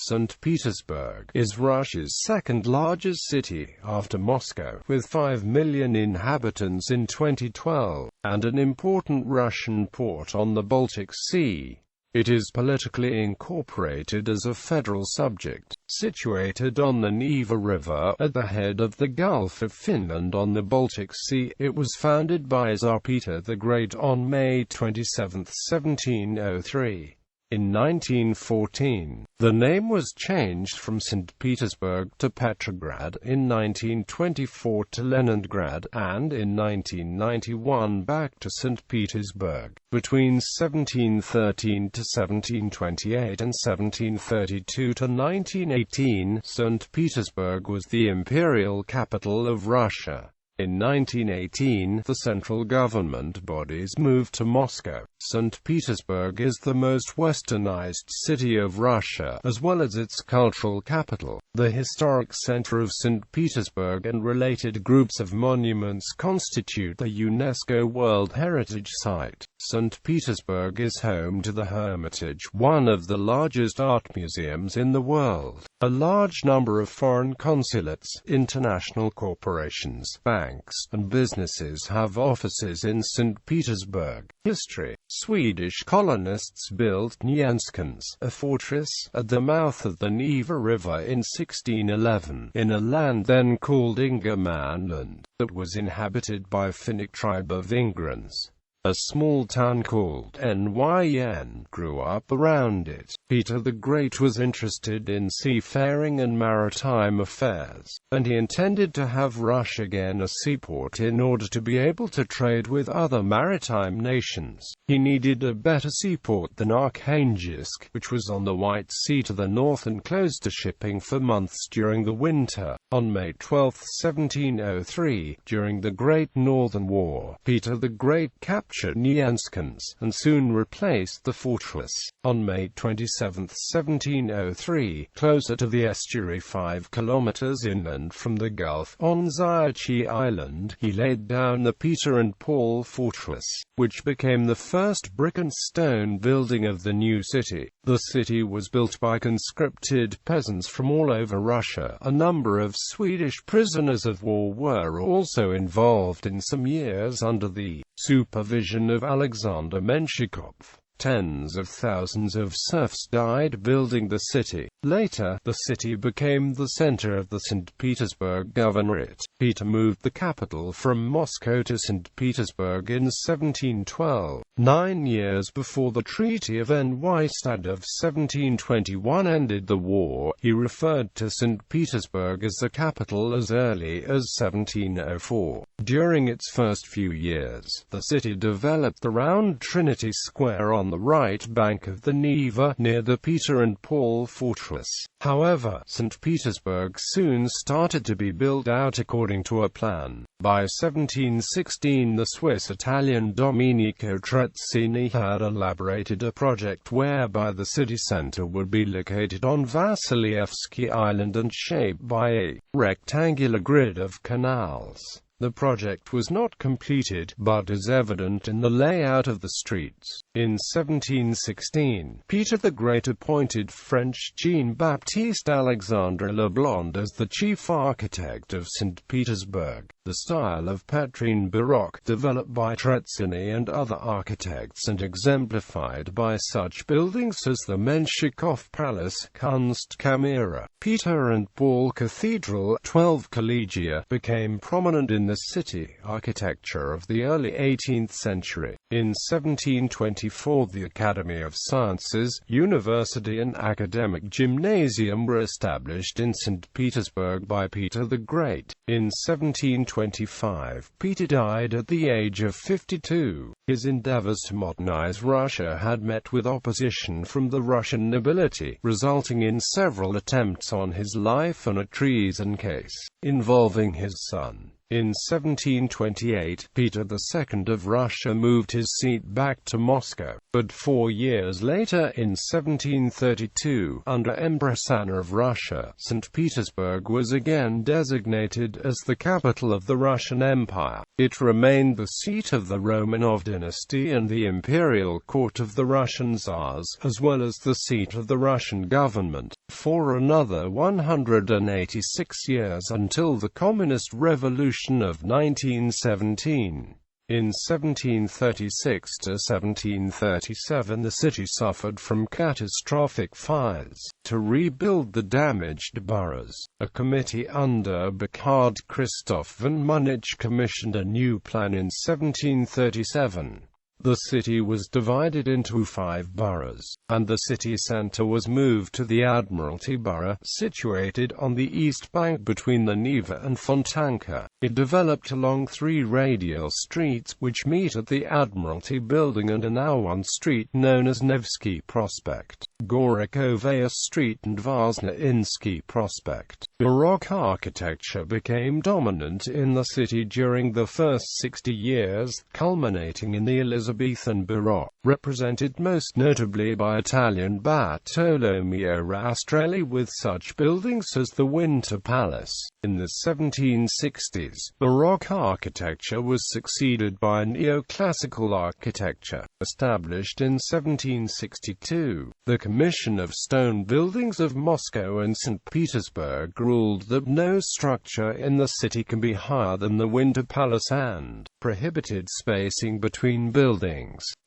St. Petersburg is Russia's second-largest city, after Moscow, with 5 million inhabitants in 2012, and an important Russian port on the Baltic Sea. It is politically incorporated as a federal subject, situated on the Neva River, at the head of the Gulf of Finland on the Baltic Sea. It was founded by Tsar Peter the Great on May 27, 1703. In 1914, the name was changed from St. Petersburg to Petrograd, in 1924 to Leningrad, and in 1991 back to St. Petersburg. Between 1713 to 1728 and 1732 to 1918, St. Petersburg was the imperial capital of Russia. In 1918, the central government bodies moved to Moscow. St. Petersburg is the most westernized city of Russia, as well as its cultural capital. The historic center of St. Petersburg and related groups of monuments constitute the UNESCO World Heritage Site. St. Petersburg is home to the Hermitage, one of the largest art museums in the world. A large number of foreign consulates, international corporations, banks, and businesses have offices in St. Petersburg. History: Swedish colonists built Nyenskans, a fortress, at the mouth of the Neva River in 1611, in a land then called Ingermanland, that was inhabited by Finnic tribe of Ingrans. A small town called Nyn grew up around it. Peter the Great was interested in seafaring and maritime affairs, and he intended to have Russia again a seaport in order to be able to trade with other maritime nations. He needed a better seaport than Arkhangelsk, which was on the White Sea to the north and closed to shipping for months during the winter. On May 12, 1703, during the Great Northern War, Peter the Great captured Nyenskans, and soon replaced the fortress. On May 27, 1703, closer to the estuary 5 kilometers inland from the Gulf, on Tsar Island, he laid down the Peter and Paul Fortress, which became the first brick and stone building of the new city. The city was built by conscripted peasants from all over Russia. A number of Swedish prisoners of war were also involved in some years under the supervision of Alexander Menshikov. Tens of thousands of serfs died building the city. Later, the city became the center of the St. Petersburg Governorate. Peter moved the capital from Moscow to St. Petersburg in 1712. 9 years before the Treaty of Nystadt of 1721 ended the war, he referred to St. Petersburg as the capital as early as 1704. During its first few years, the city developed around Trinity Square on the right bank of the Neva, near the Peter and Paul Fortress. However, St. Petersburg soon started to be built out according to a plan. By 1716, the Swiss-Italian Domenico Trezzini had elaborated a project whereby the city center would be located on Vasilievsky Island and shaped by a rectangular grid of canals. The project was not completed, but is evident in the layout of the streets. In 1716, Peter the Great appointed French Jean-Baptiste Alexandre Leblond as the chief architect of St. Petersburg. The style of Petrine Baroque, developed by Trezzini and other architects and exemplified by such buildings as the Menshikov Palace, Kunstkamera, Peter and Paul Cathedral, 12 collegia, became prominent in the city architecture of the early 18th century. In 1724, the Academy of Sciences, University and Academic Gymnasium were established in St. Petersburg by Peter the Great. In 1725, Peter died at the age of 52. His endeavors to modernize Russia had met with opposition from the Russian nobility, resulting in several attempts on his life and a treason case involving his son. In 1728, Peter II of Russia moved his seat back to Moscow, but 4 years later, in 1732, under Empress Anna of Russia, St. Petersburg was again designated as the capital of the Russian Empire. It remained the seat of the Romanov dynasty and the imperial court of the Russian Tsars, as well as the seat of the Russian government, for another 186 years until the Communist Revolution of 1917. In 1736 to 1737 the city suffered from catastrophic fires. To rebuild the damaged boroughs, a committee under Bernhard Christoph von Munich commissioned a new plan in 1737. The city was divided into 5 boroughs, and the city centre was moved to the Admiralty borough, situated on the east bank between the Neva and Fontanka. It developed along 3 radial streets, which meet at the Admiralty building and are now one street known as Nevsky Prospect, Gorikovaya Street and Vazna-Insky Prospect. Baroque architecture became dominant in the city during the first 60 years, culminating in the Elizabethan Baroque, represented most notably by Italian Bartolomeo Rastrelli, with such buildings as the Winter Palace. In the 1760s, Baroque architecture was succeeded by neoclassical architecture, established in 1762. The Commission of Stone Buildings of Moscow and St. Petersburg ruled that no structure in the city can be higher than the Winter Palace and prohibited spacing between buildings.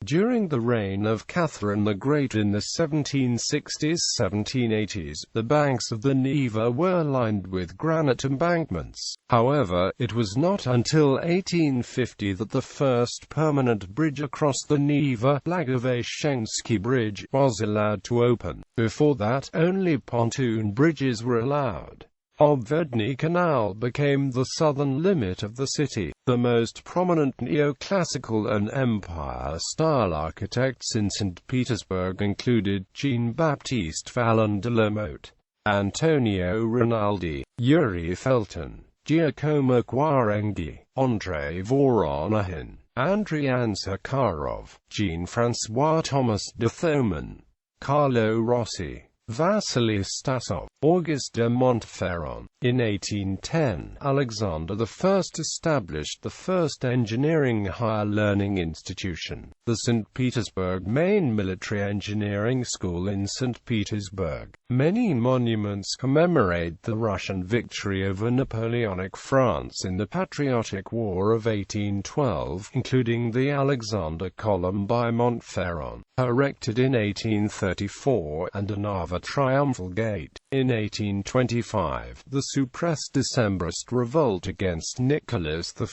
During the reign of Catherine the Great in the 1760s-1780s, the banks of the Neva were lined with granite embankments. However, it was not until 1850 that the first permanent bridge across the Neva, Blagoveshchensky Bridge, was allowed to open. Before that, only pontoon bridges were allowed. Obvodny Canal became the southern limit of the city. The most prominent neoclassical and empire-style architects in St. Petersburg included Jean-Baptiste Valin de la Motte, Antonio Rinaldi, Yuri Felton, Giacomo Quarenghi, Andrei Voronin, Andrian Sakharov, Jean-François Thomas de Thoman, Carlo Rossi, Vasily Stasov, Auguste de Montferrand. In 1810, Alexander I established the first engineering higher learning institution, the St. Petersburg Main Military Engineering School in St. Petersburg. Many monuments commemorate the Russian victory over Napoleonic France in the Patriotic War of 1812, including the Alexander Column by Montferrand, erected in 1834, and another triumphal gate. In 1825, the suppressed Decembrist revolt against Nicholas I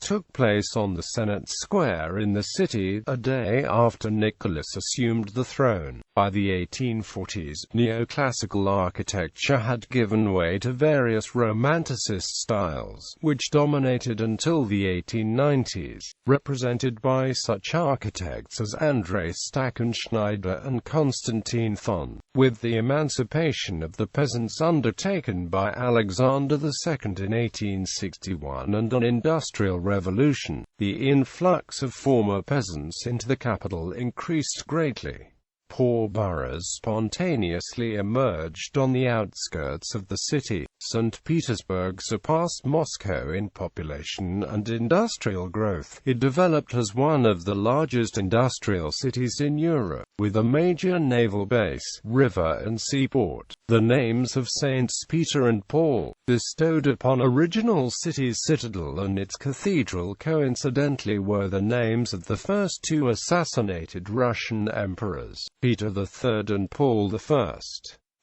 took place on the Senate Square in the city, a day after Nicholas assumed the throne. By the 1840s, neoclassical architecture had given way to various Romanticist styles, which dominated until the 1890s, represented by such architects as Andrei Stackenschneider and Konstantin Thon. With the emancipation of the peasants undertaken by Alexander II in 1861 and an industrial revolution, the influx of former peasants into the capital increased greatly. Poor boroughs spontaneously emerged on the outskirts of the city. St. Petersburg surpassed Moscow in population and industrial growth. It developed as one of the largest industrial cities in Europe, with a major naval base, river and seaport. The names of Saints Peter and Paul, bestowed upon original city's citadel and its cathedral, coincidentally were the names of the first 2 assassinated Russian emperors, Peter III and Paul I.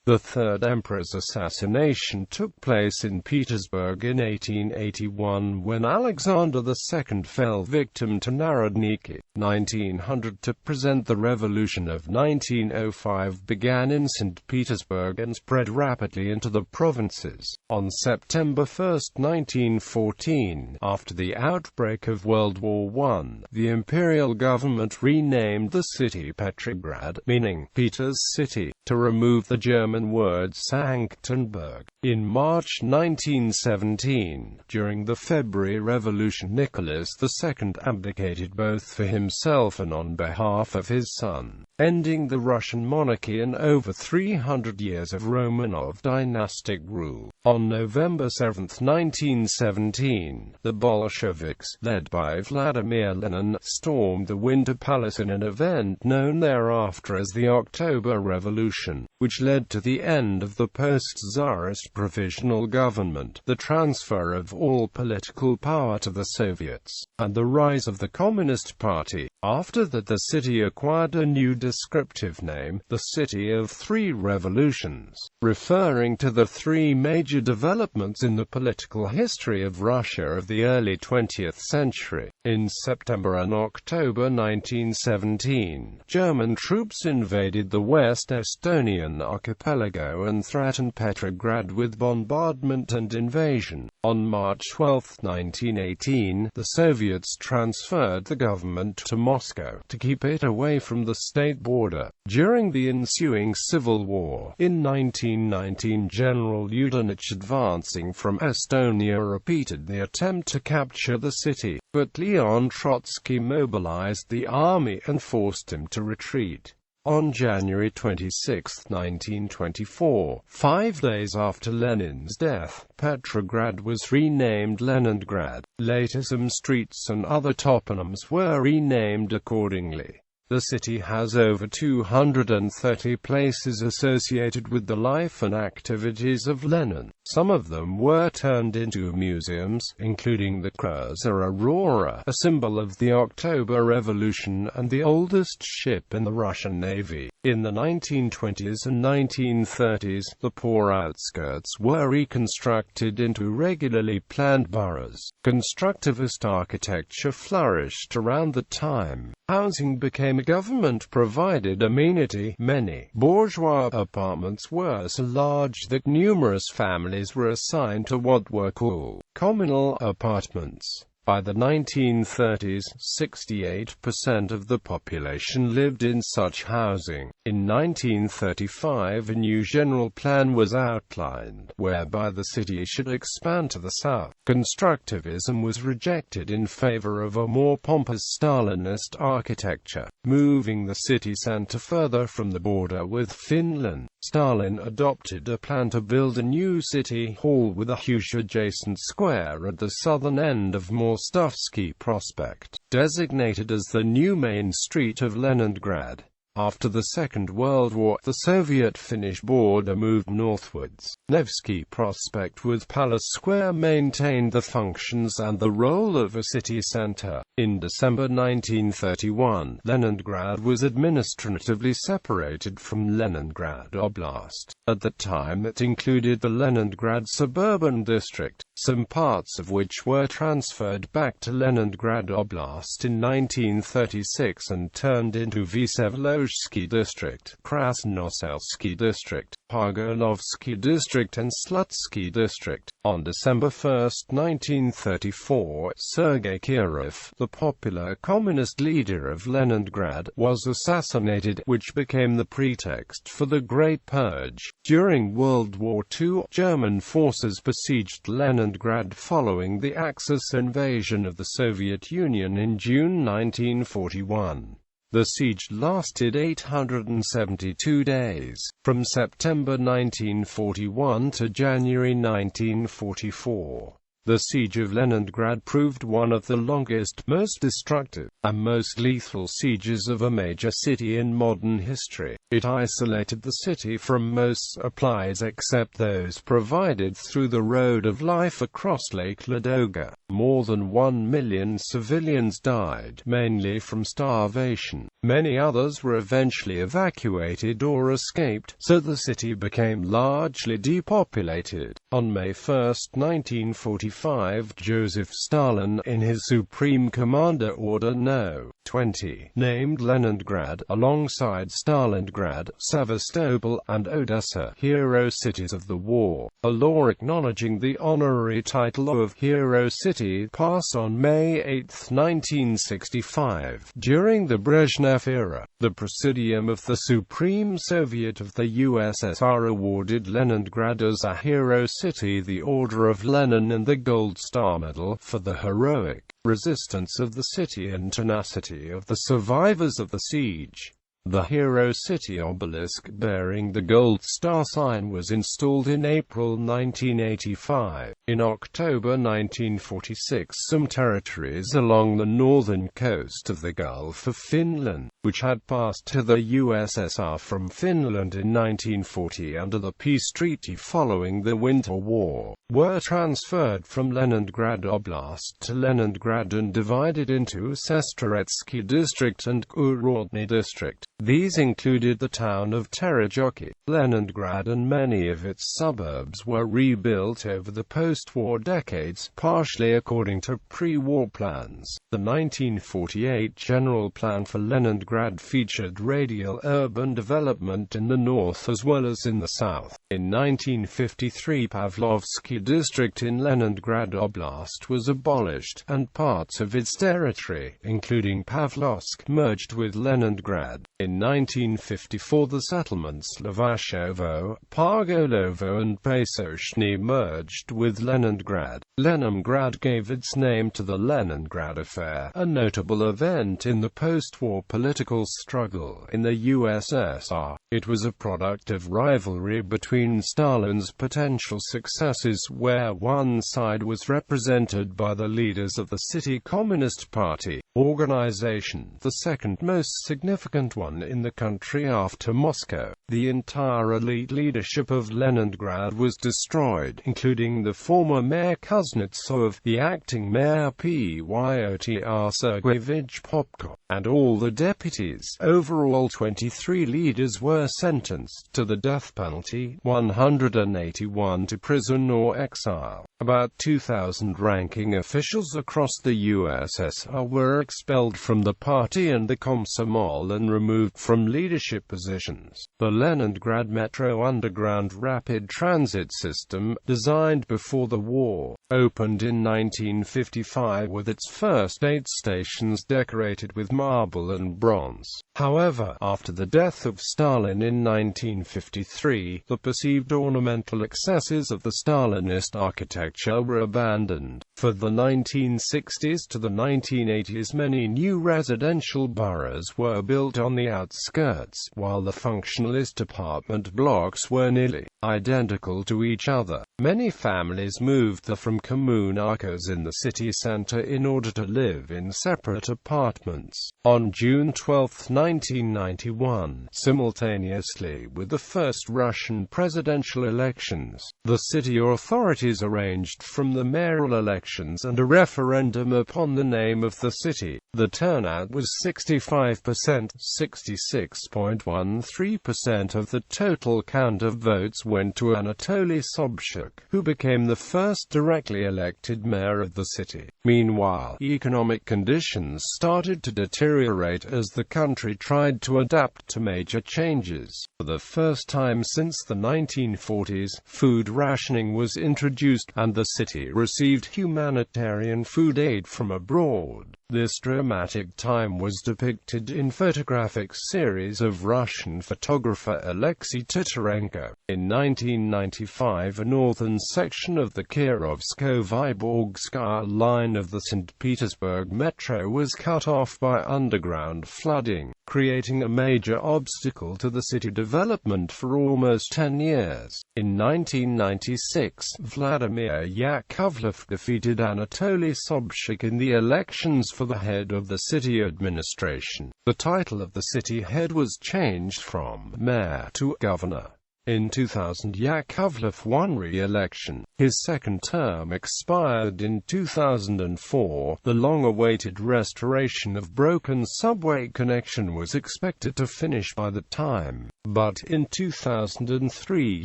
The third emperor's assassination took place in Petersburg in 1881 when Alexander II fell victim to Narodniki. 1900 to present. The revolution of 1905 began in St. Petersburg and spread rapidly into the provinces. On September 1, 1914, after the outbreak of World War I, the imperial government renamed the city Petrograd, meaning Peter's City, to remove the German German word Saint Petersburg. In March 1917, during the February Revolution, Nicholas II abdicated both for himself and on behalf of his son, ending the Russian monarchy and over 300 years of Romanov dynastic rule. On November 7, 1917, the Bolsheviks, led by Vladimir Lenin, stormed the Winter Palace in an event known thereafter as the October Revolution, which led to the end of the post-Tsarist provisional government, the transfer of all political power to the Soviets, and the rise of the Communist Party. After that, the city acquired a new descriptive name, the City of Three Revolutions, referring to the three major developments in the political history of Russia of the early 20th century. In September and October 1917, German troops invaded the West Estonian archipelago and threatened Petrograd with bombardment and invasion. On March 12, 1918, the Soviets transferred the government to Moscow to keep it away from the state border. During the ensuing civil war, in 1919, General Yudenich, advancing from Estonia, repeated the attempt to capture the city, but Leon Trotsky mobilized the army and forced him to retreat. On January 26, 1924, 5 days after Lenin's death, Petrograd was renamed Leningrad. Later some streets and other toponyms were renamed accordingly. The city has over 230 places associated with the life and activities of Lenin. Some of them were turned into museums, including the Cruiser Aurora, a symbol of the October Revolution and the oldest ship in the Russian Navy. In the 1920s and 1930s, the poor outskirts were reconstructed into regularly planned boroughs. Constructivist architecture flourished around the time. Housing became a government-provided amenity. Many bourgeois apartments were so large that numerous families were assigned to what were called communal apartments. By the 1930s, 68% of the population lived in such housing. In 1935, a new general plan was outlined, whereby the city should expand to the south. Constructivism was rejected in favor of a more pompous Stalinist architecture, moving the city center further from the border with Finland. Stalin adopted a plan to build a new city hall with a huge adjacent square at the southern end of Morstovsky Prospect, designated as the new main street of Leningrad. After the Second World War, the Soviet-Finnish border moved northwards. Nevsky Prospect with Palace Square maintained the functions and the role of a city center. In December 1931, Leningrad was administratively separated from Leningrad Oblast. At the time it included the Leningrad suburban district, some parts of which were transferred back to Leningrad Oblast in 1936 and turned into Vsevolozhsky district, Krasnoselsky district, Pogonovsky district and Slutsky district. On December 1, 1934, Sergei Kirov, the popular communist leader of Leningrad, was assassinated, which became the pretext for the Great Purge. During World War II, German forces besieged Leningrad following the Axis invasion of the Soviet Union in June 1941. The siege lasted 872 days, from September 1941 to January 1944. The siege of Leningrad proved one of the longest, most destructive, and most lethal sieges of a major city in modern history. It isolated the city from most supplies except those provided through the Road of Life across Lake Ladoga. More than 1 million civilians died, mainly from starvation. Many others were eventually evacuated or escaped, so the city became largely depopulated. On May 1, 1945, Joseph Stalin, in his Supreme Commander Order No. 20, named Leningrad, alongside Stalingrad, Sevastopol, and Odessa, hero cities of the war. A law acknowledging the honorary title of Hero City passed on May 8, 1965. During the Brezhnev era, the Presidium of the Supreme Soviet of the USSR awarded Leningrad as a hero city the Order of Lenin and the Gold Star Medal for the heroic resistance of the city and tenacity of the survivors of the siege. The Hero City obelisk bearing the Gold Star sign was installed in April 1985. In October 1946, some territories along the northern coast of the Gulf of Finland, which had passed to the USSR from Finland in 1940 under the peace treaty following the Winter War, were transferred from Leningrad Oblast to Leningrad and divided into Sestroretsky District and Kurodny District. These included the town of Terezhki. Leningrad and many of its suburbs were rebuilt over the post-war decades, partially according to pre-war plans. The 1948 General Plan for Leningrad featured radial urban development in the north as well as in the south. In 1953, Pavlovsky District in Leningrad Oblast was abolished, and parts of its territory, including Pavlovsk, merged with Leningrad. In 1954, the settlements Levashovo, Pargolovo and Pesoshny merged with Leningrad. Leningrad gave its name to the Leningrad Affair, a notable event in the post-war political struggle in the USSR. It was a product of rivalry between Stalin's potential successors, where one side was represented by the leaders of the City Communist Party organization, the second most significant one in the country after Moscow. The entire elite leadership of Leningrad was destroyed, including the former mayor Kuznetsov, the acting mayor Pyotr Sergeyevich Popko, and all the deputies. Overall, 23 leaders were sentenced to the death penalty, 181 to prison or exile. About 2,000 ranking officials across the USSR were expelled from the party and the Komsomol and removed from leadership positions. The Leningrad Metro underground rapid transit system, designed before the war, opened in 1955 with its first 8 stations decorated with marble and bronze. However, after the death of Stalin in 1953, the perceived ornamental excesses of the Stalinist architecture were abandoned. For the 1960s to the 1980s, many new residential boroughs were built on the outskirts, while the functionalist apartment blocks were nearly identical to each other. Many families moved from communarcos in the city center in order to live in separate apartments. On June 12, 1991, simultaneously with the first Russian presidential elections, the city authorities arranged from the mayoral elections and a referendum upon the name of the city. The turnout was 65%. 66.13% of the total count of votes went to Anatoly Sobchak, who became the first directly elected mayor of the city. Meanwhile, economic conditions started to deteriorate as the country tried to adapt to major changes. For the first time since the 1940s, food rationing was introduced, and the city received humanitarian food aid from abroad. This dramatic time was depicted in photographic series of Russian photographer Alexei Titarenko. In 1995, a northern section of the Kirovsko-Vyborgskaya line of the St. Petersburg metro was cut off by underground flooding, creating a major obstacle to the city development for almost 10 years. In 1996, Vladimir Yakovlev defeated Anatoly Sobchak in the elections for the head of the city administration. The title of the city head was changed from mayor to governor. In 2000, Yakovlev won re-election. His second term expired in 2004. The long-awaited restoration of broken subway connection was expected to finish by the time, but in 2003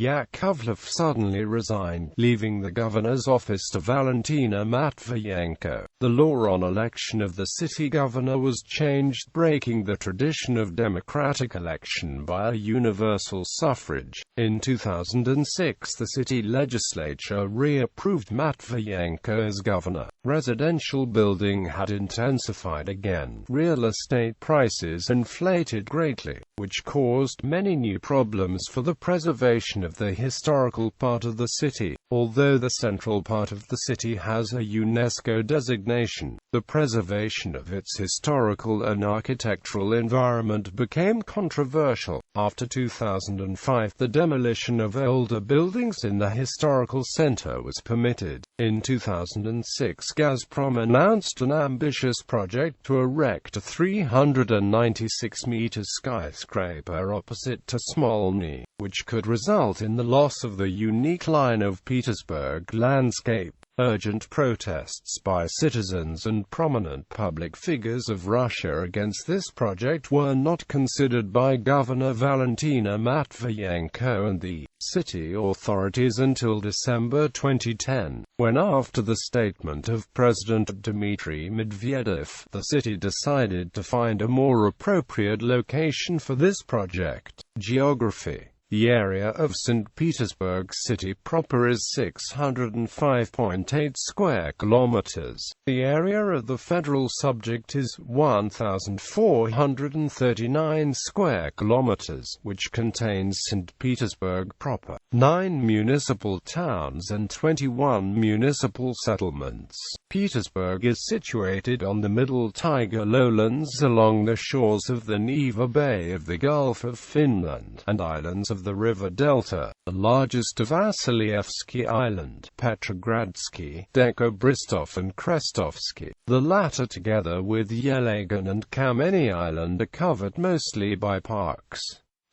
Yakovlev suddenly resigned, leaving the governor's office to Valentina Matviyenko. The law on election of the city governor was changed, breaking the tradition of democratic election by a universal suffrage. In 2006, the city legislature reapproved Matviyenko as governor. Residential building had intensified again. Real estate prices inflated greatly, which caused many new problems for the preservation of the historical part of the city. Although the central part of the city has a UNESCO designation, the preservation of its historical and architectural environment became controversial. After 2005, the demolition of older buildings in the historical center was permitted. In 2006, Gazprom announced an ambitious project to erect a 396-meter skyscraper opposite to Smolny, which could result in the loss of the unique line of Petersburg landscape. Urgent protests by citizens and prominent public figures of Russia against this project were not considered by Governor Valentina Matviyenko and the city authorities until December 2010, when, after the statement of President Dmitry Medvedev, the city decided to find a more appropriate location for this project. Geography. The area of St. Petersburg city proper is 605.8 square kilometers. The area of the federal subject is 1,439 square kilometers, which contains St. Petersburg proper, 9 municipal towns and 21 municipal settlements. Petersburg is situated on the Middle Tiger lowlands along the shores of the Neva Bay of the Gulf of Finland and islands of the river delta, the largest of Vasilievsky Island, Petrogradsky, Dekobristov and Krestovsky. The latter, together with Yelagan and Kameny Island, are covered mostly by parks.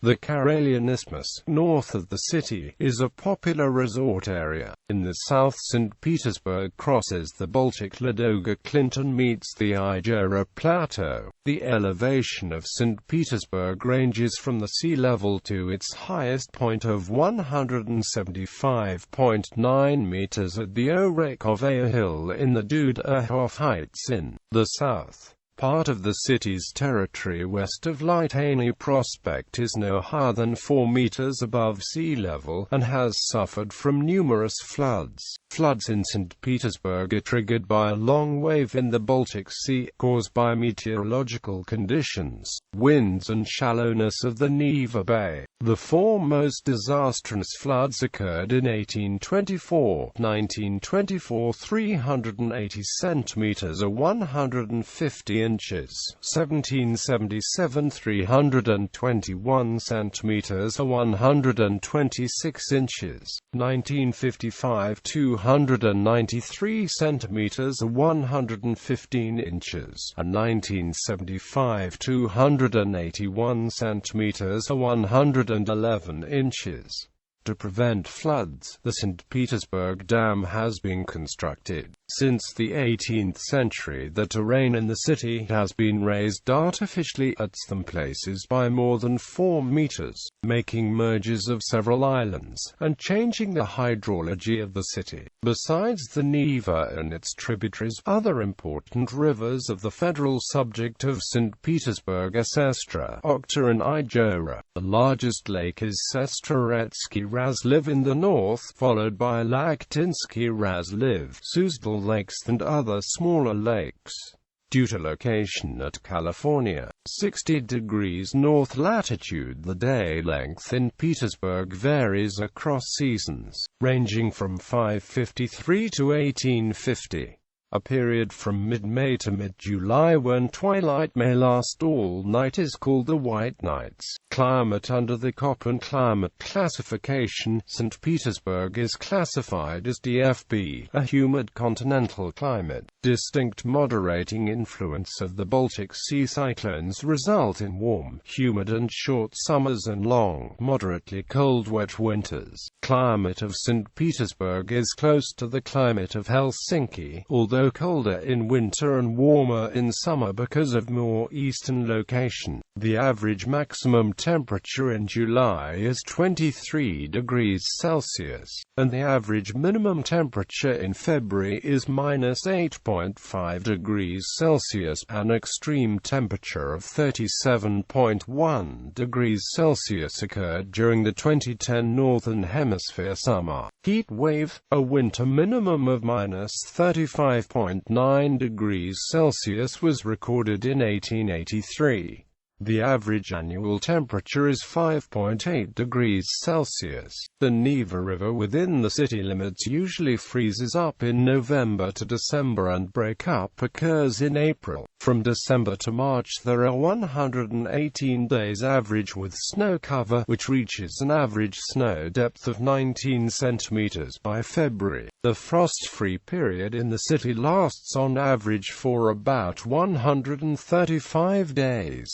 The Karelian Isthmus, north of the city, is a popular resort area. In the south, St. Petersburg crosses the Baltic Ladoga-Clinton meets the Ijura Plateau. The elevation of St. Petersburg ranges from the sea level to its highest point of 175.9 meters at the Orekhovaya Hill in the Dudahof Heights in the south. Part of the city's territory west of Litany Prospect is no higher than 4 meters above sea level, and has suffered from numerous floods. Floods in St. Petersburg are triggered by a long wave in the Baltic Sea, caused by meteorological conditions, winds and shallowness of the Neva Bay. The 4 most disastrous floods occurred in 1824, 1924 380 centimeters or 150 inches, 1777 321 centimeters or 126 inches, 1955 293 centimeters or 115 inches, and 1975 281 centimeters or 111 inches. To prevent floods, the St. Petersburg Dam has been constructed. Since the 18th century, the terrain in the city has been raised artificially at some places by more than 4 meters, making mergers of several islands, and changing the hydrology of the city. Besides the Neva and its tributaries, other important rivers of the federal subject of St. Petersburg are Sestra, Okhta and Ijura. The largest lake is Sestroretsky Razliv in the north, followed by Lakhtinsky Razliv, Suzdal lakes and other smaller lakes. Due to location at California, 60 degrees north latitude, the day length in Petersburg varies across seasons, ranging from 553 to 1850. A period from mid-May to mid-July when twilight may last all night is called the White Nights. Climate. Under the Köppen climate classification, St. Petersburg is classified as DFB, a humid continental climate. Distinct moderating influence of the Baltic Sea cyclones result in warm, humid and short summers and long, moderately cold wet winters. Climate of St. Petersburg is close to the climate of Helsinki, although colder in winter and warmer in summer because of more eastern location. The average maximum temperature in July is 23 degrees Celsius, and the average minimum temperature in February is -8.5 degrees Celsius. An extreme temperature of 37.1 degrees Celsius occurred during the 2010 Northern Hemisphere summer heat wave. A winter minimum of -35.9 degrees Celsius was recorded in 1883. The average annual temperature is 5.8 degrees Celsius. The Neva River within the city limits usually freezes up in November to December and breakup occurs in April. From December to March there are 118 days average with snow cover, which reaches an average snow depth of 19 centimeters by February. The frost-free period in the city lasts on average for about 135 days.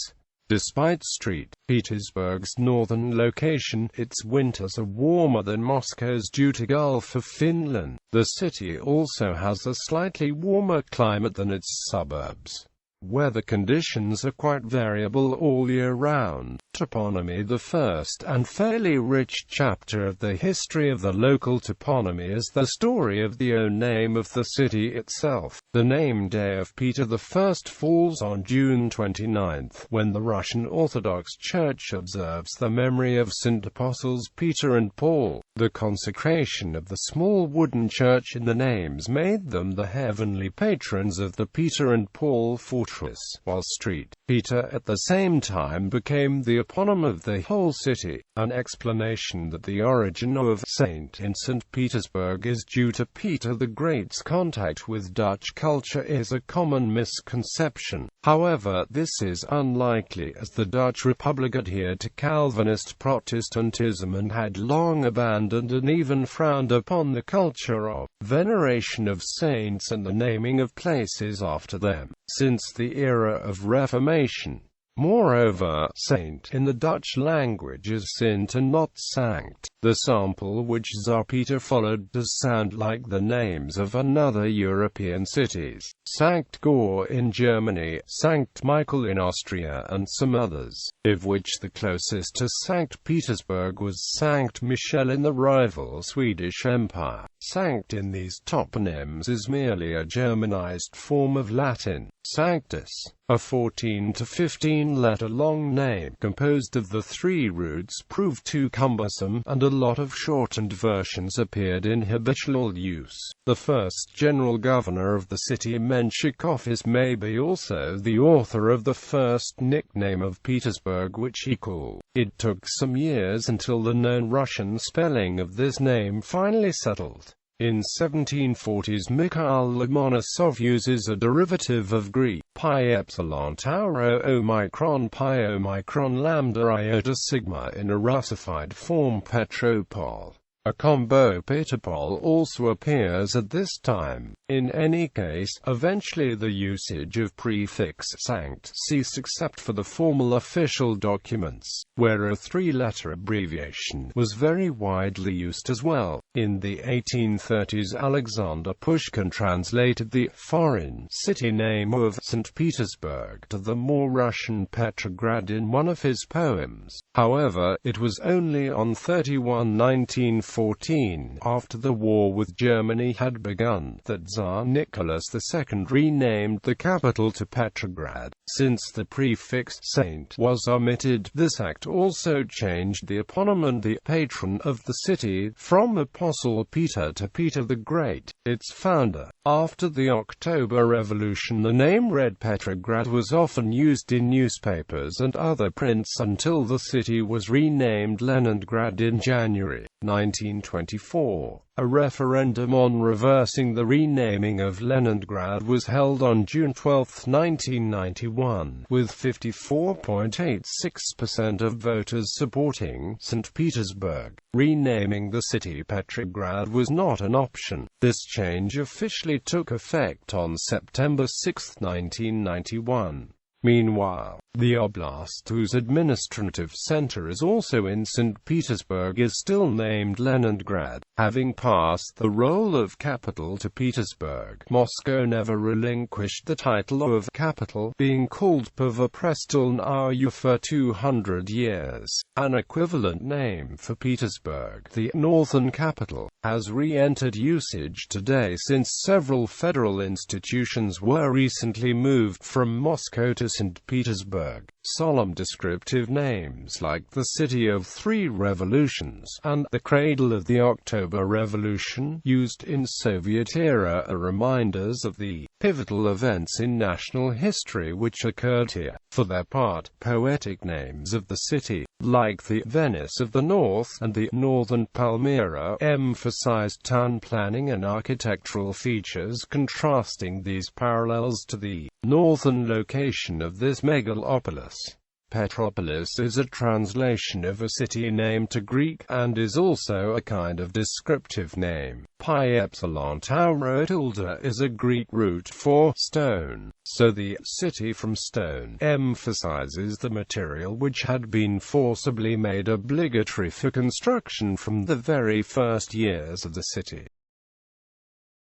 Despite St. Petersburg's northern location, its winters are warmer than Moscow's due to Gulf of Finland. The city also has a slightly warmer climate than its suburbs. Weather conditions are quite variable all year round. Toponymy. The first and fairly rich chapter of the history of the local toponymy is the story of the name of the city itself. The name day of Peter I falls on June 29, when the Russian Orthodox Church observes the memory of St. Apostles Peter and Paul. The consecration of the small wooden church in the names made them the heavenly patrons of the Peter and Paul fortress, while St. Peter at the same time became the eponym of the whole city. An explanation that the origin of Saint in St. Petersburg is due to Peter the Great's contact with Dutch culture is a common misconception. However, this is unlikely, as the Dutch Republic adhered to Calvinist Protestantism and had long abandoned and even frowned upon the culture of veneration of saints and the naming of places after them, since the era of Reformation. Moreover, saint in the Dutch language is Sint and not Sanct. The sample which Tsar Peter followed does sound like the names of another European cities: Sankt Gor in Germany, Sankt Michael in Austria and some others, of which the closest to St. Petersburg was Sankt Michel in the rival Swedish Empire. Sanct in these toponyms is merely a Germanized form of Latin, Sanctus, a 14 to 15 letter long name composed of the three roots proved too cumbersome, and a lot of shortened versions appeared in habitual use. The first general governor of the city, Menshikov, is maybe also the author of the first nickname of Petersburg, which he called. It took some years until the known Russian spelling of this name finally settled. In 1740s, Mikhail Lomonosov uses a derivative of Greek pi epsilon tau rho omicron pi omicron lambda iota sigma in a Russified form Petropol. A combo Petropol also appears at this time. In any case, eventually the usage of prefix Sanct ceased except for the formal official documents, where a three-letter abbreviation was very widely used as well. In the 1830s, Alexander Pushkin translated the foreign city name of St. Petersburg to the more Russian Petrograd in one of his poems. However, it was only on 31/1914, after the war with Germany had begun, that Tsar Nicholas II renamed the capital to Petrograd. Since the prefix Saint was omitted, this act also changed the eponym and the patron of the city from Apostle Peter to Peter the Great, its founder. After the October Revolution, the name read Petrograd was often used in newspapers and other prints until the city was renamed Leningrad in January 19 1924. A referendum on reversing the renaming of Leningrad was held on June 12, 1991, with 54.86% of voters supporting St. Petersburg. Renaming the city Petrograd was not an option. This change officially took effect on September 6, 1991. Meanwhile, the oblast, whose administrative center is also in St. Petersburg, is still named Leningrad. Having passed the role of capital to Petersburg, Moscow never relinquished the title of capital, being called Prestolnaya for 200 years. An equivalent name for Petersburg, the northern capital, has re-entered usage today since several federal institutions were recently moved from Moscow to St. Petersburg. Solemn descriptive names like the City of Three Revolutions and the Cradle of the October Revolution, used in Soviet era, are reminders of the pivotal events in national history which occurred here. For their part, poetic names of the city, like the Venice of the North and the Northern Palmyra, emphasized town planning and architectural features, contrasting these parallels to the northern location of this megalopolis. Petropolis is a translation of a city name to Greek, and is also a kind of descriptive name. Pi epsilon tau rho tilde is a Greek root for stone, so the city from stone emphasizes the material which had been forcibly made obligatory for construction from the very first years of the city.